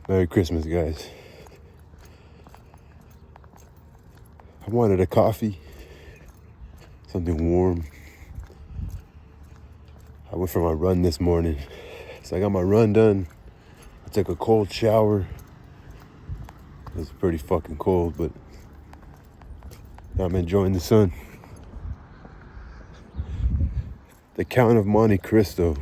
Merry Christmas, guys. I wanted a coffee, something warm. I went for my run this morning. So I got my run done. I took a cold shower. It was pretty fucking cold, but now I'm enjoying the sun. The Count of Monte Cristo.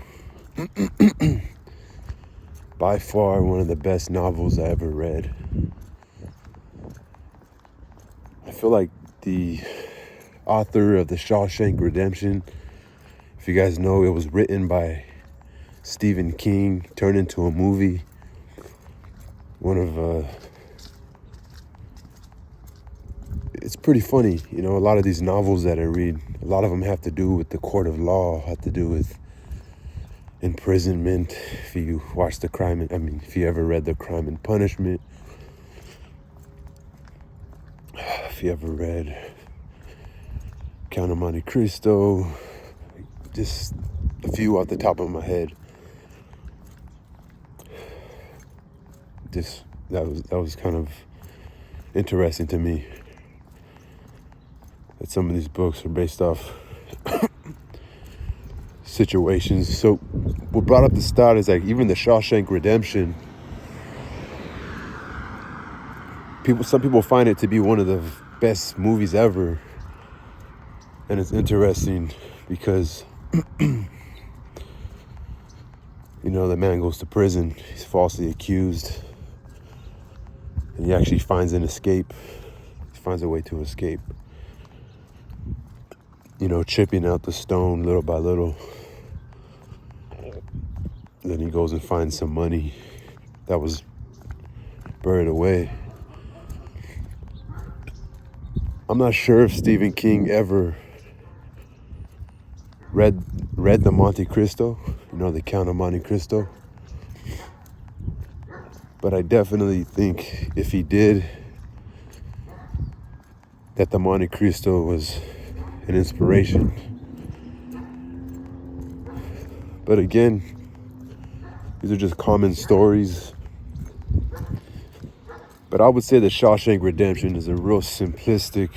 By far one of the best novels I ever read. I feel like the author of The Shawshank Redemption, if you guys know, it was written by Stephen King, turned into a movie. It's pretty funny, you know, a lot of these novels that I read, a lot of them have to do with the court of law, have to do with imprisonment. If you watch if you ever read The Crime and Punishment, if you ever read Count of Monte Cristo, just a few off the top of my head. That was kind of interesting to me, that some of these books are based off situations. So what brought up the start is like even The Shawshank Redemption, some people find it to be one of the best movies ever. And it's interesting because you know, the man goes to prison, he's falsely accused, and he actually finds an escape. He finds a way to escape. You know, chipping out the stone little by little. Then he goes and finds some money that was buried away. I'm not sure if Stephen King ever read the Monte Cristo, you know, the Count of Monte Cristo. But I definitely think if he did, that the Monte Cristo was an inspiration. But again, these are just common stories. But I would say The Shawshank Redemption is a real simplistic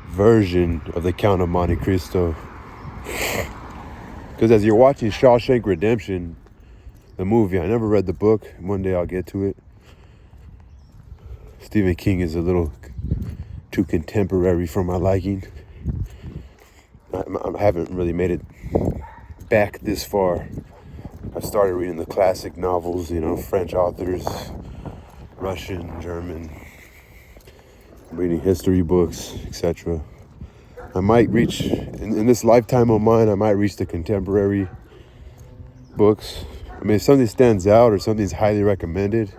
version of the Count of Monte Cristo. Because as you're watching Shawshank Redemption, the movie, I never read the book. One day I'll get to it. Stephen King is a little too contemporary for my liking. I haven't really made it back this far. I started reading the classic novels, you know, French authors, Russian, German, reading history books, etc. I might reach, in this lifetime of mine, I might reach the contemporary books. I mean, if something stands out or something's highly recommended,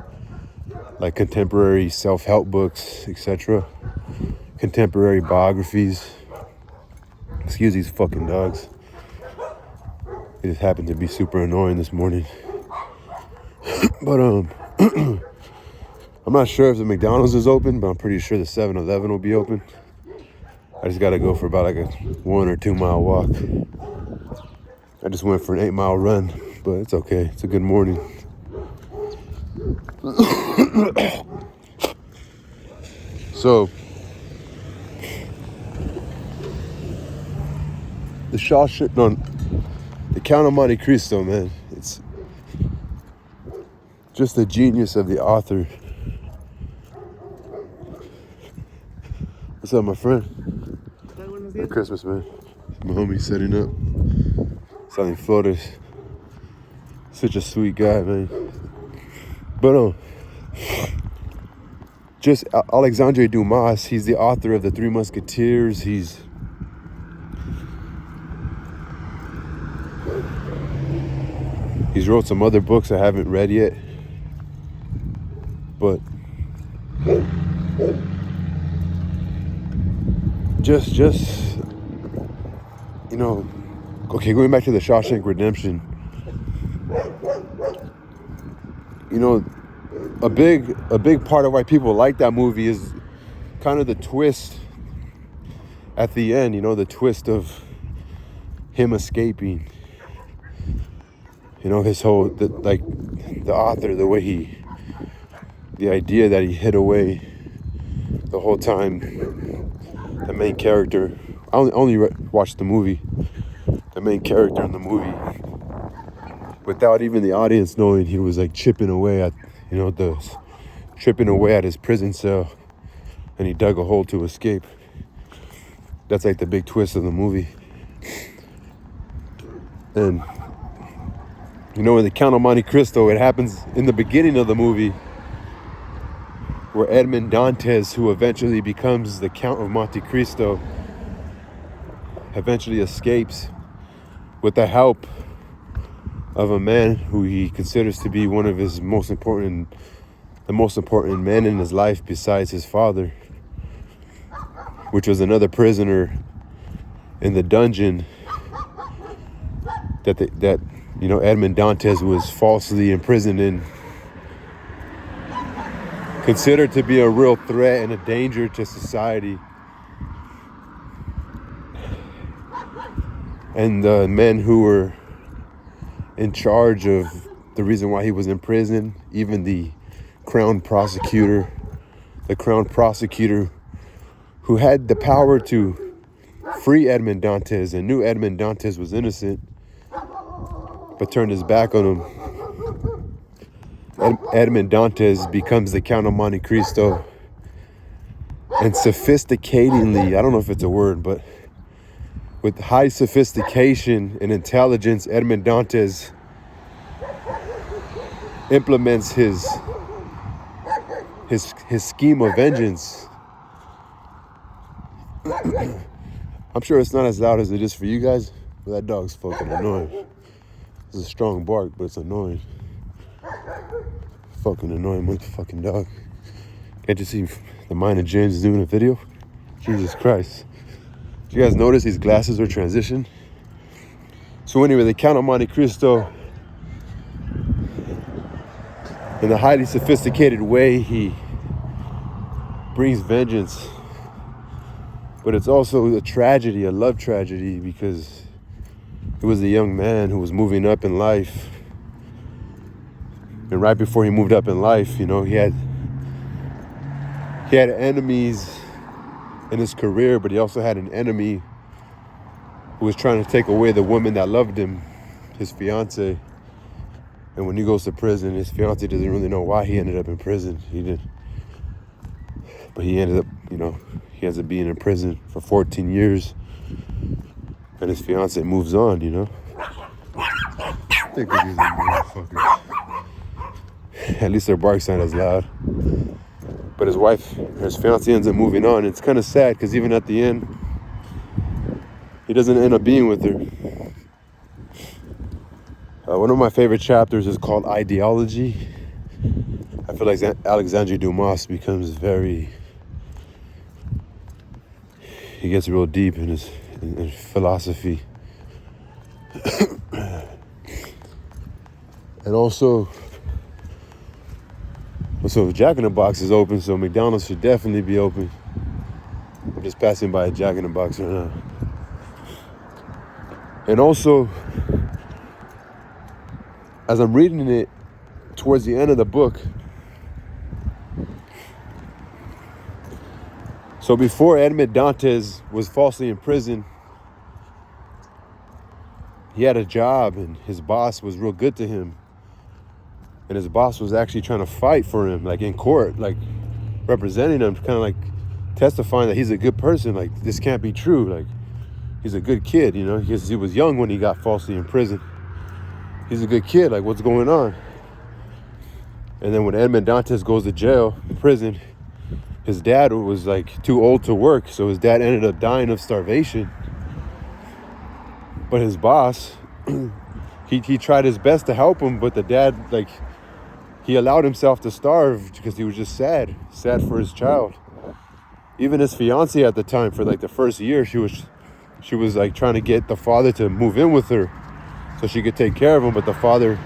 like contemporary self-help books, etc., contemporary biographies. Excuse these fucking dogs. They just happened to be super annoying this morning. But I'm not sure if the McDonald's is open, but I'm pretty sure the 7-Eleven will be open. I just gotta go for about like a 1 or 2 mile walk. I just went for an 8-mile run, but it's okay. It's a good morning. So, the Count of Monte Cristo, man. It's just the genius of the author. What's up, my friend? Merry Christmas, man. My homie setting up. Selling flores. Such a sweet guy, man. But just Alexandre Dumas, he's the author of The Three Musketeers. He's wrote some other books I haven't read yet. But just you know, okay, going back to The Shawshank Redemption, you know, a big part of why people like that movie is kind of the twist at the end, you know, the twist of him escaping. You know, his whole, the author, the idea that he hid away the whole time. The main character, I only watched the movie. The main character in the movie, without even the audience knowing, he was like chipping away at his prison cell, and he dug a hole to escape. That's like the big twist of the movie. And you know, in the Count of Monte Cristo, it happens in the beginning of the movie, where Edmond Dantes, who eventually becomes the Count of Monte Cristo, eventually escapes with the help of a man who he considers to be one of his the most important men in his life besides his father, which was another prisoner in the dungeon that Edmond Dantes was falsely imprisoned in, considered to be a real threat and a danger to society. And the men who were in charge of the reason why he was in prison, even the crown prosecutor who had the power to free Edmond Dantes and knew Edmond Dantes was innocent, but turned his back on him. Edmond Dantes becomes the Count of Monte Cristo, and sophisticatedly, I don't know if it's a word, but with high sophistication and intelligence, Edmond Dantes implements his scheme of vengeance. I'm sure it's not as loud as it is for you guys, but that dog's fucking annoying. It's a strong bark, but it's annoying. Fucking annoying motherfucking dog. Can't you see the mind of James is doing a video? Jesus Christ. Did you guys notice these glasses are transitioned? So anyway, the Count of Monte Cristo, in a highly sophisticated way, he brings vengeance. But it's also a tragedy, a love tragedy, because he was a young man who was moving up in life. And right before he moved up in life, he had enemies in his career, but he also had an enemy who was trying to take away the woman that loved him, his fiance. And when he goes to prison, his fiance doesn't really know why he ended up in prison. He didn't. But he ended up, he ends up being in prison for 14 years. And his fiance moves on, Think of these motherfuckers. At least their barks aren't as loud. But his fiance ends up moving on. It's kind of sad because even at the end, he doesn't end up being with her. One of my favorite chapters is called Ideology. I feel like Alexandre Dumas becomes he gets real deep in his philosophy. And also, so Jack in the Box is open, so McDonald's should definitely be open. I'm just passing by a Jack in the Box right now. And also, as I'm reading it towards the end of the book, so before Edmond Dantes was falsely imprisoned, he had a job and his boss was real good to him. And his boss was actually trying to fight for him, like in court, like representing him, kind of like testifying that he's a good person. Like, this can't be true. Like, he's a good kid, because he was young when he got falsely imprisoned. He's a good kid. Like, what's going on? And then when Edmond Dantes goes to prison, his dad was like too old to work. So his dad ended up dying of starvation. But his boss, he tried his best to help him, but the dad, he allowed himself to starve because he was just sad for his child. Even his fiance at the time, for the first year, she was trying to get the father to move in with her so she could take care of him. But the father,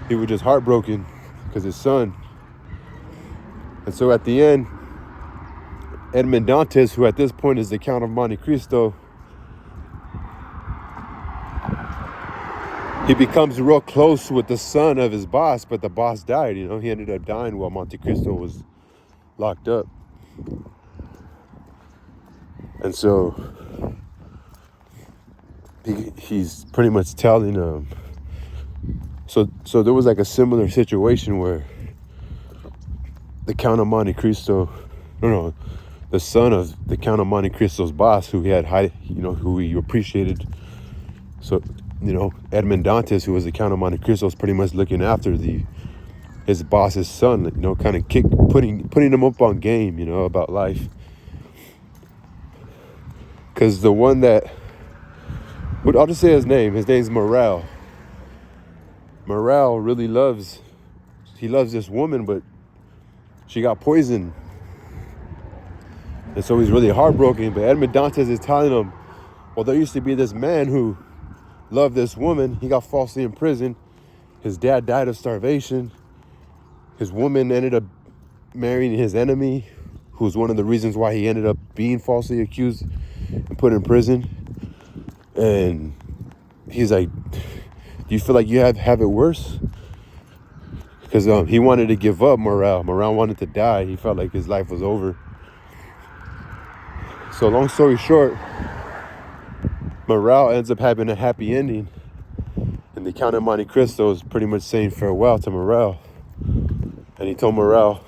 he was just heartbroken because his son. And so at the end, Edmond Dantes, who at this point is the Count of Monte Cristo, he becomes real close with the son of his boss, but the boss died, you know. He ended up dying while Monte Cristo was locked up. And so he's pretty much telling him. So there was like a similar situation where the Count of Monte Cristo, the son of the Count of Monte Cristo's boss, who he had who he appreciated. So, Edmond Dantes, who was the Count of Monte Cristo, was pretty much looking after his boss's son, kind of putting him up on game, about life. Because the one that, I'll just say his name. His name's Morale. Morale really loves this woman, but she got poisoned. And so he's really heartbroken. But Edmond Dantes is telling him, well, there used to be this man who loved this woman. He got falsely imprisoned. His dad died of starvation. His woman ended up marrying his enemy, who was one of the reasons why he ended up being falsely accused and put in prison. And he's like, do you feel like you have it worse? Because he wanted to give up. Morale wanted to die. He felt like his life was over. So long story short, Morale ends up having a happy ending. And the Count of Monte Cristo is pretty much saying farewell to Morale. And he told Morale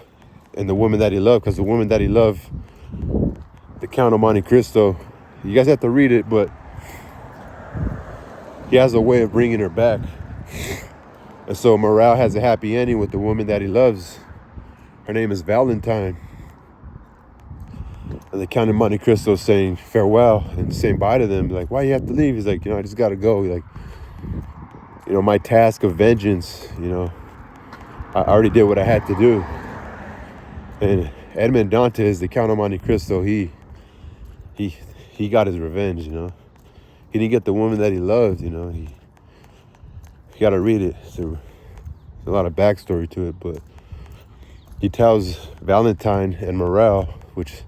and the woman that he loved, because the woman that he loved, the Count of Monte Cristo, you guys have to read it, but he has a way of bringing her back. And so Morale has a happy ending with the woman that he loves. Her name is Valentine. And the Count of Monte Cristo is saying farewell and saying bye to them. Like, why you have to leave? He's like, I just got to go. Like, my task of vengeance, I already did what I had to do. And Edmond Dantes, the Count of Monte Cristo, he got his revenge, He didn't get the woman that he loved, You got to read it. There's a lot of backstory to it, but he tells Valentine and Morale, which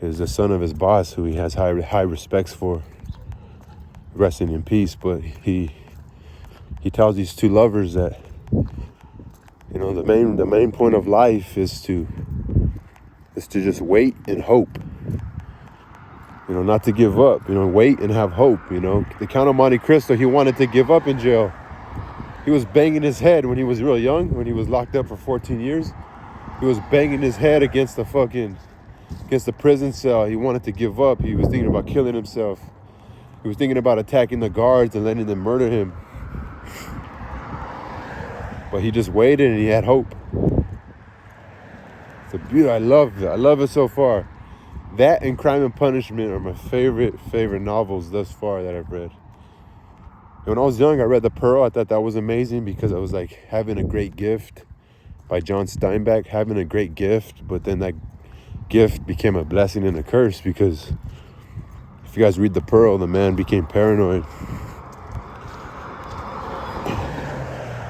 is the son of his boss, who he has high respects for, resting in peace. But he tells these two lovers that the main point of life is to just wait and hope. Not to give up. Wait and have hope. The Count of Monte Cristo, he wanted to give up in jail. He was banging his head when he was real young, when he was locked up for 14 years. He was banging his head against the prison cell. He wanted to give up. He was thinking about killing himself. He was thinking about attacking the guards and letting them murder him. But he just waited and he had hope. It's a beautiful. I love it so far. That and Crime and Punishment are my favorite novels thus far that I've read. And when I was young, I read The Pearl. I thought that was amazing because I was like having a great gift by John Steinbeck, having a great gift, but then that gift became a blessing and a curse, because if you guys read The Pearl, the man became paranoid.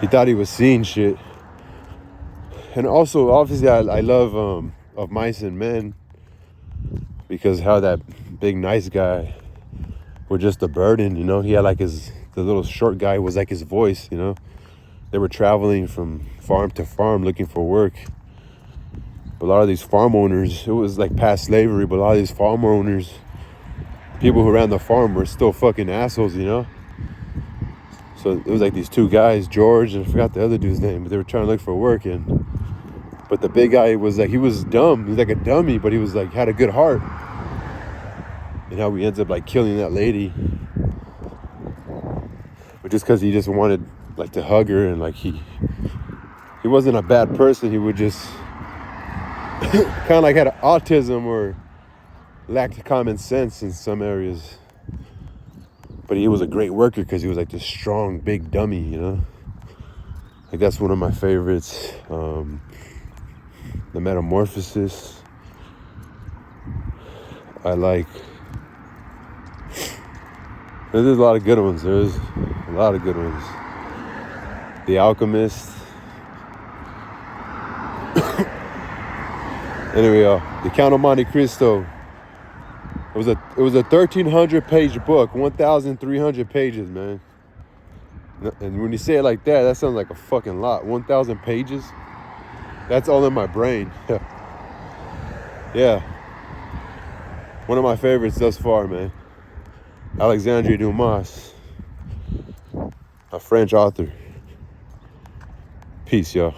He thought he was seeing shit. And also, obviously, I love Of Mice and Men, because how that big nice guy was just a burden, He had like the little short guy was like his voice, They were traveling from farm to farm looking for work. But a lot of these farm owners, it was like past slavery, but a lot of these farm owners, people who ran the farm, were still fucking assholes, So it was like these two guys, George, and I forgot the other dude's name, but they were trying to look for work. But the big guy was like, he was dumb. He was like a dummy, but he was like, had a good heart. And how he ends up like killing that lady. But just because he just wanted like to hug her, and like he wasn't a bad person. He would just kind of like had autism or lacked common sense in some areas. But he was a great worker because he was like this strong, big dummy, Like that's one of my favorites. The Metamorphosis. I like. There's a lot of good ones. There's a lot of good ones. The Alchemist. Anyway, The Count of Monte Cristo. It was a 1,300 page book, 1,300 pages, man. And when you say it like that, that sounds like a fucking lot. 1,000 pages? That's all in my brain. Yeah. One of my favorites thus far, man. Alexandre Dumas, a French author. Peace, y'all.